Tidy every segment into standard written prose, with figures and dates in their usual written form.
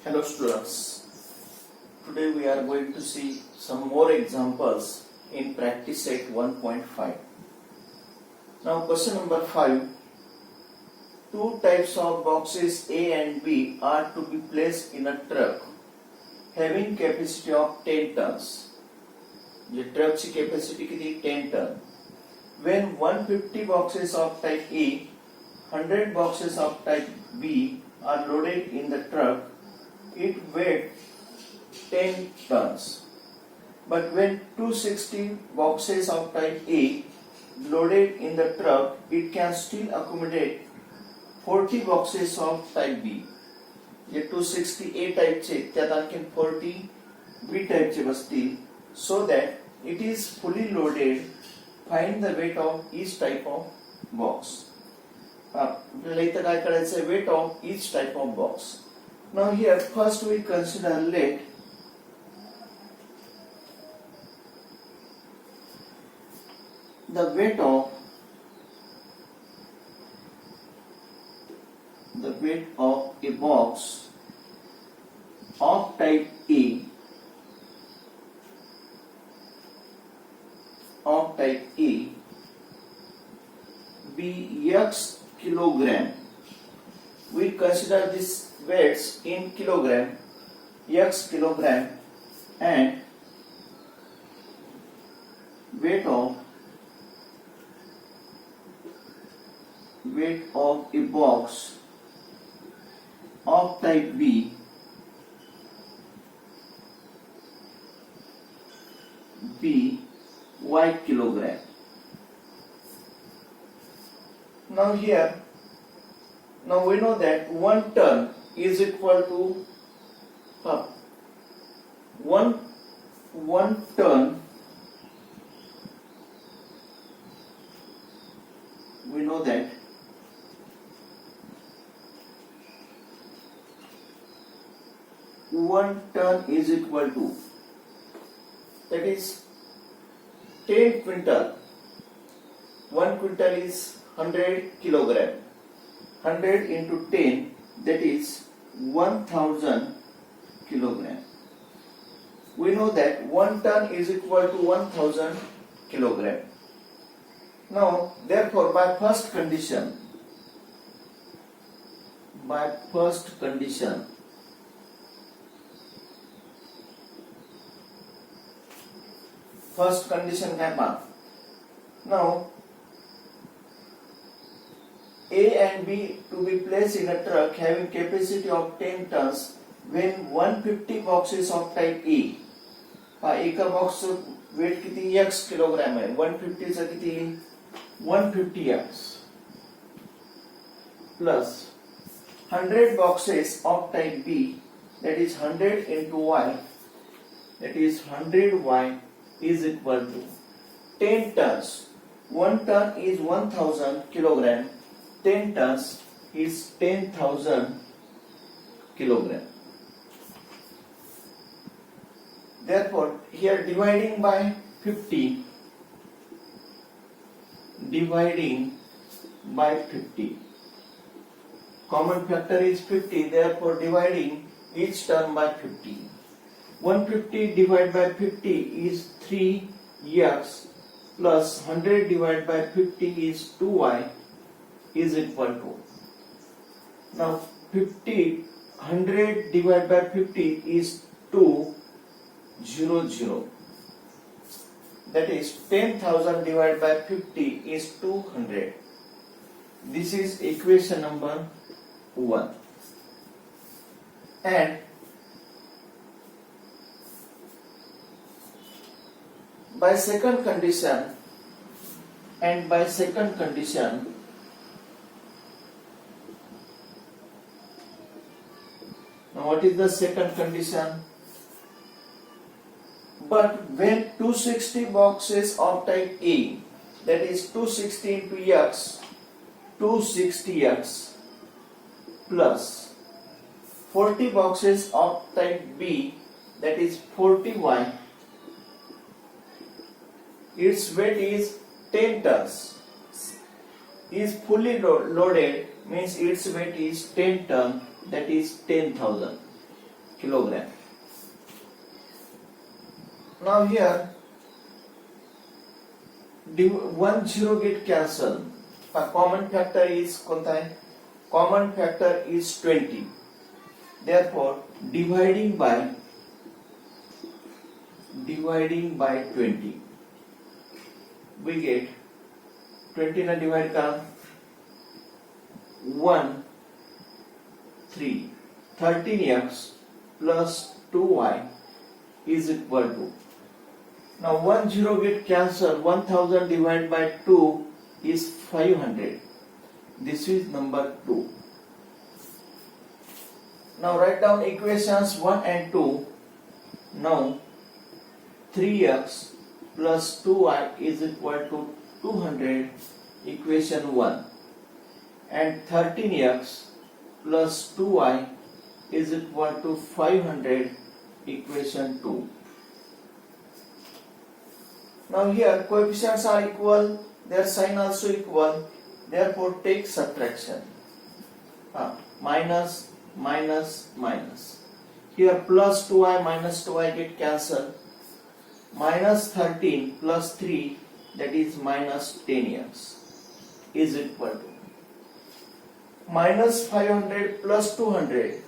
Hello students, today we are going to see some more examples in practice set 1.5. Now question number 5. Two types of boxes A and B are to be placed in a truck having capacity of 10 tons. The truck's capacity किती 10 ton. When 150 boxes of type A, 100 boxes of type B are loaded in the truck, it weighs 10 tons. But when 260 boxes of type A loaded in the truck, it can still accommodate 40 boxes of type B. J 260 A type चे त्यात आणखी 40 B type चे बसतील, so that it is fully loaded. Find the weight of each type of box. आपल्याला इथं काय करायचं आहे? Weight of each type of box. Now here first we consider let the weight of a box of type A be x kilogram. We consider this weights in kilogram, x kilogram, and weight of a box of type B be y kilogram. Now here, now we know that 1 ton is equal to one ton. We know that one ton is equal to, that is 10 quintal. 1 quintal is 100 kilogram. 100 into 10, that is 1000 kilogram. We know that 1 ton is equal to 1000 kilogram. Now, therefore, by first condition, gamma. Now, A and B to be placed in a truck having capacity of 10 tons when 150 boxes of type A. एका box wait किती x kilogram आहे. 150 चा किती 150x plus 100 boxes of type B, that is 100 into y, that is 100y is equal to 10 tons. 1 ton is 1000 kilogram. 10 tons is 10,000 kilogram. Therefore, here dividing by 50, common factor is 50, therefore dividing each term by 50. 150 divided by 50 is 3x plus 100 divided by 50 is 2y is equal to, now 100 divided by 50 is 200. That is 10,000 divided by 50 is 200. This is equation number 1. And by second condition, now what is the second condition? But when 260 boxes of type A, that is 260 into x, 260x plus 40 boxes of type B, that is 40y, its weight is 10 tons. Is fully loaded means its weight is 10 ton, that is 10,000. kilogram. Now here 1 0 get cancelled. Common factor is कोणता है? Common factor is 20. Therefore dividing by 20 we get 20 ना divide करा 1 3 13x plus 2y is equal to, now 1 0 get cancelled, 1000 divided by 2 is 500. This is number 2. Now write down equations 1 and 2. Now 3x plus 2y is equal to 200, equation 1, and 13x plus 2y is equal to 500, equation 2. Now here coefficients are equal, their sign also equal, therefore take subtraction. Minus, minus, minus. Here plus 2y minus 2y get cancelled. Minus 13 plus 3, that is minus 10x, is equal to minus 500 plus 200.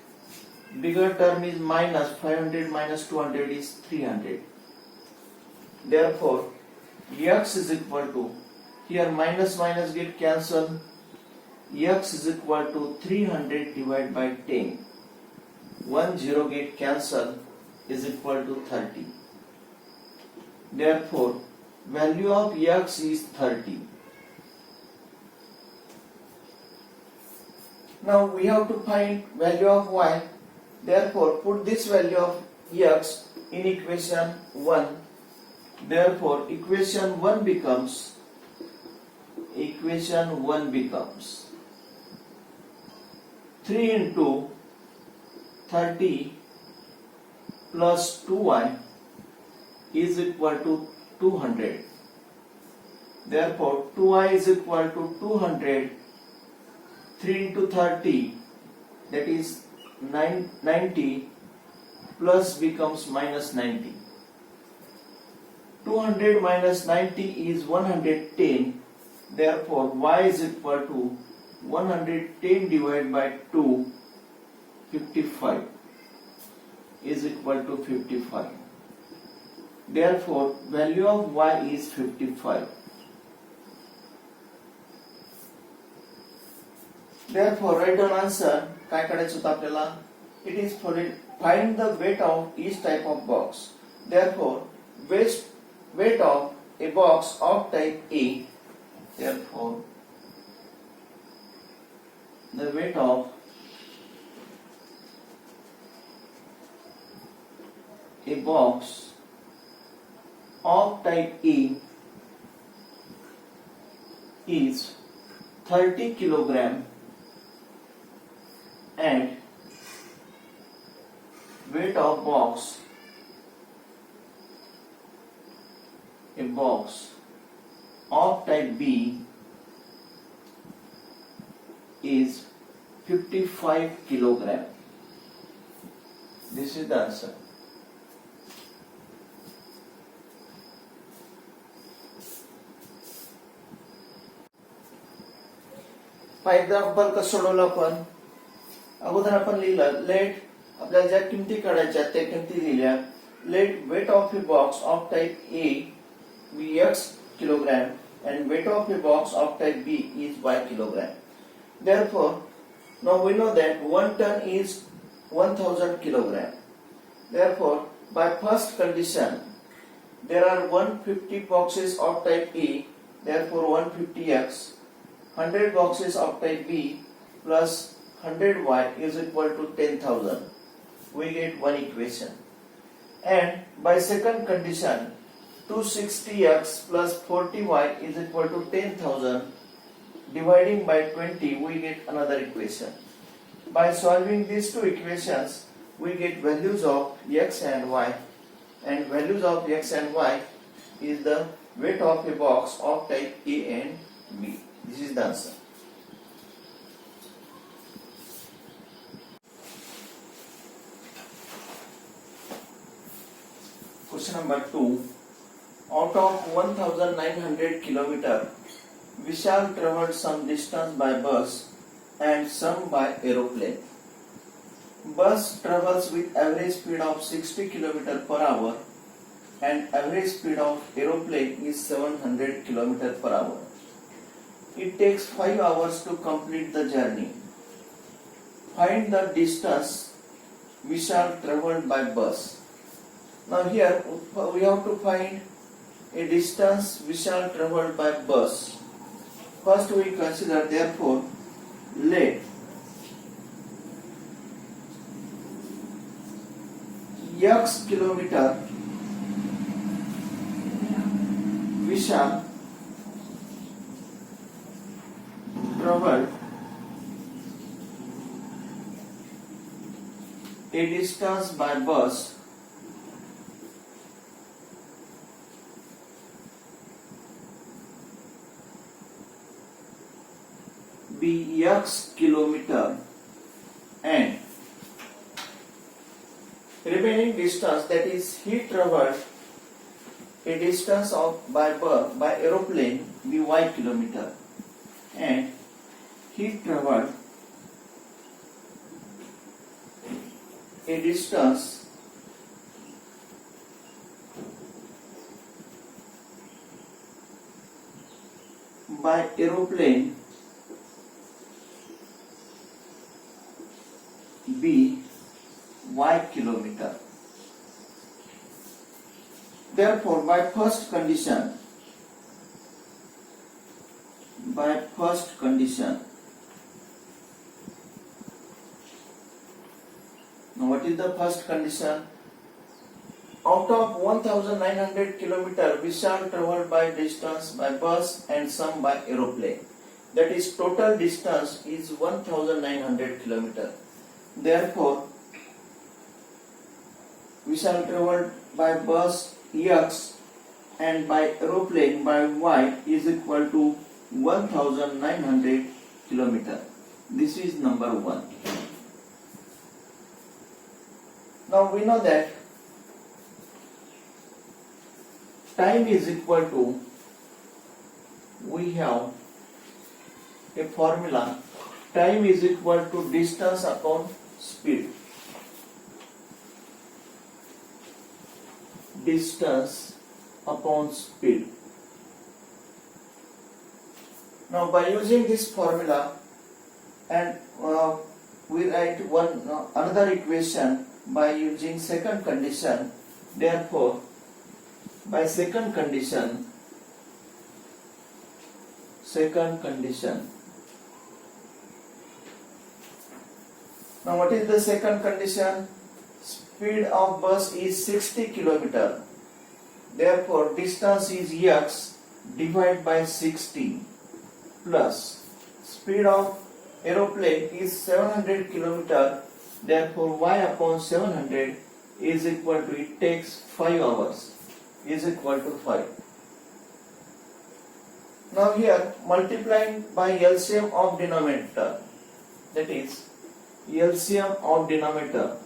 Bigger term is minus 500 minus 200 is 300. Therefore x is equal to, here minus minus get cancelled, x is equal to 300 divided by 10. 1 0 get cancelled is equal to 30. Therefore value of x is 30. Now we have to find value of y. Therefore put this value of x in equation 1. Therefore equation 1 becomes 3 into 30 plus 2y is equal to 200. Therefore 2y is equal to 200. 3 into 30, that is 90, plus becomes minus 90. 200 minus 90 is 110. Therefore y is equal to 110 divided by 2, 55, is equal to 55. Therefore value of y is 55. Therefore write down answer. काय करायचं होतं आपल्याला? It is for it. Find the weight of each type of box. Therefore weight of a box of type A. Therefore the weight of a box of type A is 30 kilogram and weight of a box of type B is 55 kilogram. This is the answer. Example कसं सोडवलं आपण? अगोदर आपण लिहिलं late, आपल्याला ज्या किमती काढायच्या त्या किमती दिल्या. Let weight of a box of type A B x kilogram and weight of a box of type B is y kilogram. Therefore now we know that 1 ton is 1000 kilogram. Therefore by first condition there are 150 boxes of type A, therefore 150x. 100 boxes of type B plus 100y is equal to 10,000. We get one equation. And by second condition 260x plus 40y is equal to 10,000. Dividing by 20 we get another equation. By solving these two equations we get values of x and y, and values of x and y is the weight of a box of type A and B. This is the answer. number 2. Out of 1900 kilometer, Vishal traveled some distance by bus and some by aeroplane. Bus travels with average speed of 60 km per hour and average speed of aeroplane is 700 km per hour. It takes 5 hours to complete the journey. Find the distance Vishal traveled by bus. Now here we have to find a distance Vishal traveled by bus. First we consider, therefore, let x kilometer Vishal traveled a distance by bus be x kilometer and remaining distance, that is he traveled a distance of by aeroplane be y kilometer and he traveled a distance by aeroplane be y kilometer. Therefore, by first condition, now what is the first condition? Out of 1900 kilometer, Vishal traveled by distance by bus and some by aeroplane. That is, total distance is 1900 kilometer. Therefore, Vishal traveled by bus x and by aeroplane by y is equal to 1900 kilometer. This is number 1. Now we know that time is equal to, we have a formula, time is equal to distance upon speed. Distance upon speed. Now by using this formula and we write another equation by using second condition. Therefore, by second condition, now what is the second condition? Speed of bus is 60 km. Therefore, distance is x divided by 60 plus speed of aeroplane is 700 km. Therefore, y upon 700 is equal to, it takes 5 hours, is equal to 5. Now here multiplying by LCM of denominator, that is LCM of denominator,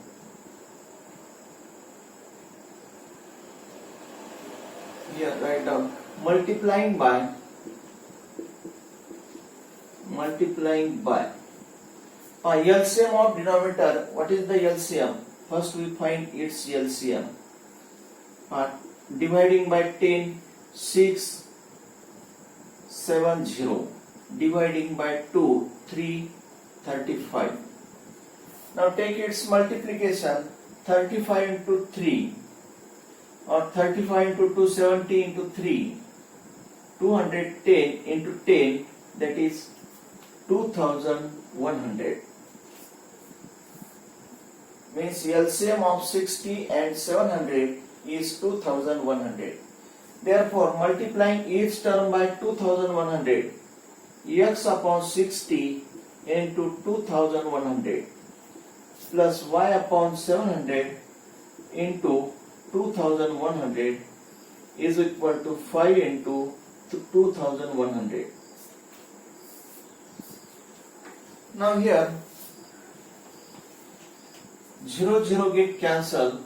here write down multiplying by LCM of denominator. What is the LCM? First we find its LCM. Dividing by 10, 6, 7, 0. Dividing by 2, 3, 35. Now take its multiplication, 35 into 3 or 35 into 2, 70 into 3, 210 into 10, that is 2100. Means LCM of 60 and 700 is 2100. Therefore, multiplying each term by 2100, x upon 60 into 2100 plus y upon 700 into 2100 is equal to 5 into 2100. Now here 0 0 get cancelled,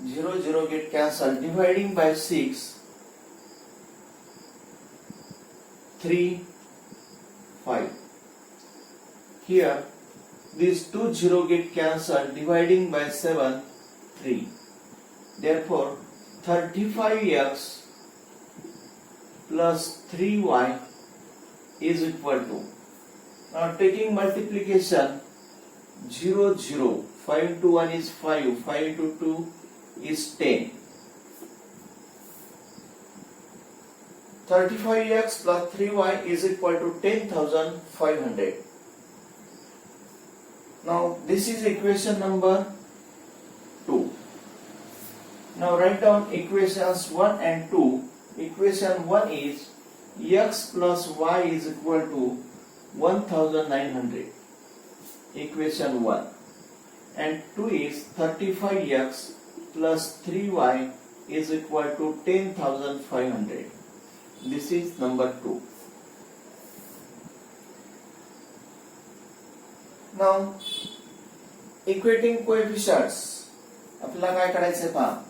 0 0 get cancelled. Dividing by 6, 3 5. Here these 2 0 get cancelled. Dividing by 7, 3. Therefore 35x plus 3y is equal to, now taking multiplication, 0 0, 5 into 1 is 5, 5 into 2 is 10. 35x plus 3y is equal to 10,500. Now this is equation number 2. Now write down equations 1 and 2. Equation 1 is x plus y is equal to 1900. Equation 1. And 2 is 35x plus 3y is equal to 10,500. This is number 2. Now equating coefficients, आपल्याला काय करायचे पहा,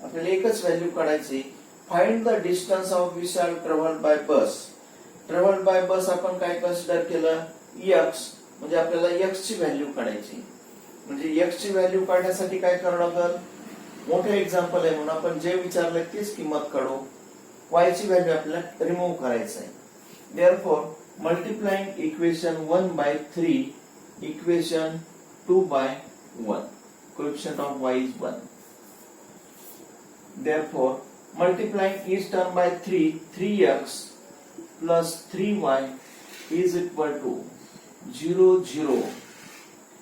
आपल्याला एकच value काढायची. Find the distance of Vishal travelled by bus. Travelled by bus आपण काय consider केलं, x, म्हणजे आपल्याला x ची व्हॅल्यू काढायची. म्हणजे x ची व्हॅल्यू काढण्यासाठी काय करावं लागेल, मोठे एक्झाम्पल आहे म्हणून आपण जे विचारले तीच किंमत काढू. y ची व्हॅल्यू आपल्याला रिमूव्ह करायची आहे. Therefore multiplying equation 1 by 3, equation 2 by 1. Coefficient of y is 1. Therefore, multiplying each term by 3, 3x plus 3y is equal to 0 0.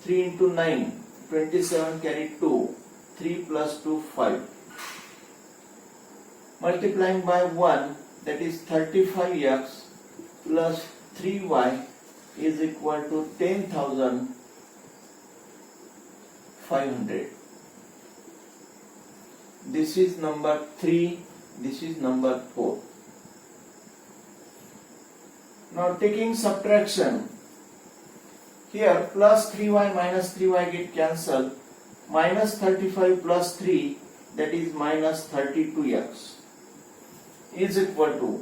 3 into 9, 27 carry 2. 3 plus 2, 5. Multiplying by 1, that is 35x plus 3y is equal to 10,500. This is number 3, this is number 4. Now taking subtraction, here plus 3y minus 3y get cancelled, minus 35 plus 3, that is minus 32x, is equal to,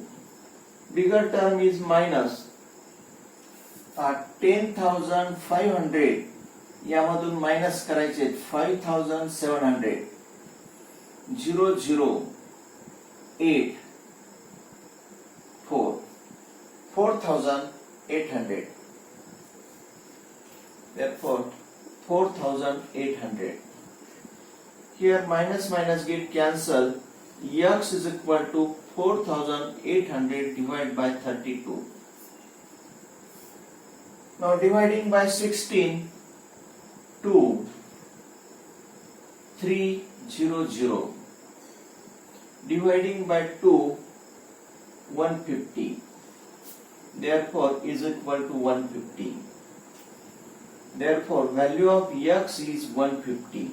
bigger term is minus 10,500, यामधून minus करायचे 5,700, 0 0 8 4, 4,800. Therefore 4,800. Here minus minus get cancelled. X is equal to 4,800 divided by 32. Now dividing by 16, 2, 3, 0, 0. Dividing by 2, 150. Therefore is equal to 150. Therefore value of x is 150.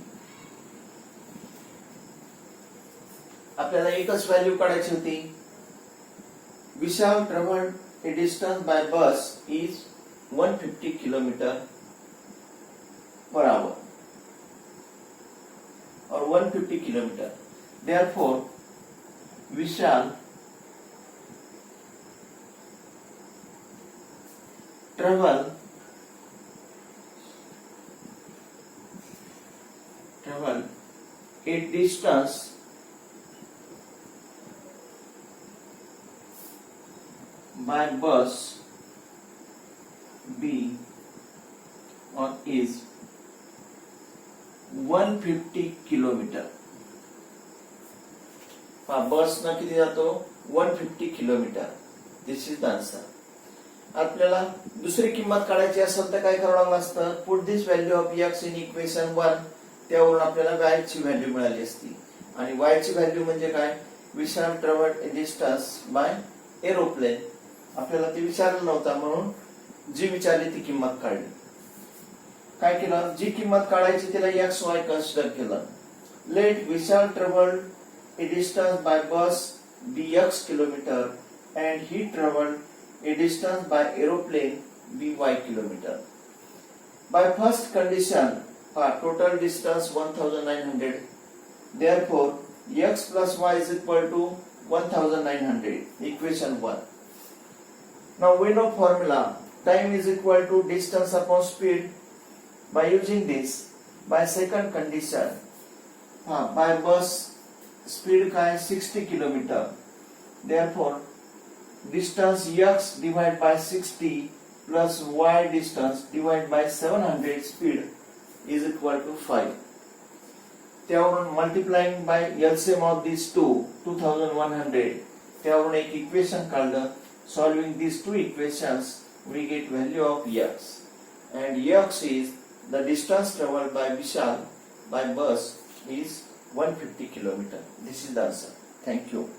आपल्याला एकच value काढायची होती. विशाल travelled a distance by bus is 150 km per hour or 150 km. Therefore Vishal travel a distance by bus B or is 150 kilometre. बस न किती जातो 150 kilometre. This is the answer. आपल्याला दुसरी किंमत काढायची असेल तर काय करावं लागलं असतं, put this value of x in equation 1. त्यावरून आपल्याला y ची व्हॅल्यू मिळाली असती. आणि y ची व्हॅल्यू म्हणजे काय, विशाल travelled a distance by aeroplane. आपल्याला ते विचारलं नव्हतं म्हणून जी विचारली ती किंमत काढली. काय केलं, जी किंमत काढायची तिला एक्स वाय कन्सिडर केलं. Let Vishal travelled a distance by bus be X kilometre and he travelled a distance by aeroplane be Y kilometre. By first condition total distance 1900, Therefore, x plus y is equal to 1900, equation 1. Now we know formula, time is equal to distance upon speed. By using this, by second condition, by bus speed का है 60 kilometre. Therefore, distance x divided by 60 plus y distance divided by 700 speed is equal to 5. त्यावरून multiplying by LCM of these two, 2100. त्यावरून एक equation काढलं. Solving these two equations, we get value of x. And x is the distance traveled by Vishal by bus is 150 kilometer. This is the answer. Thank you.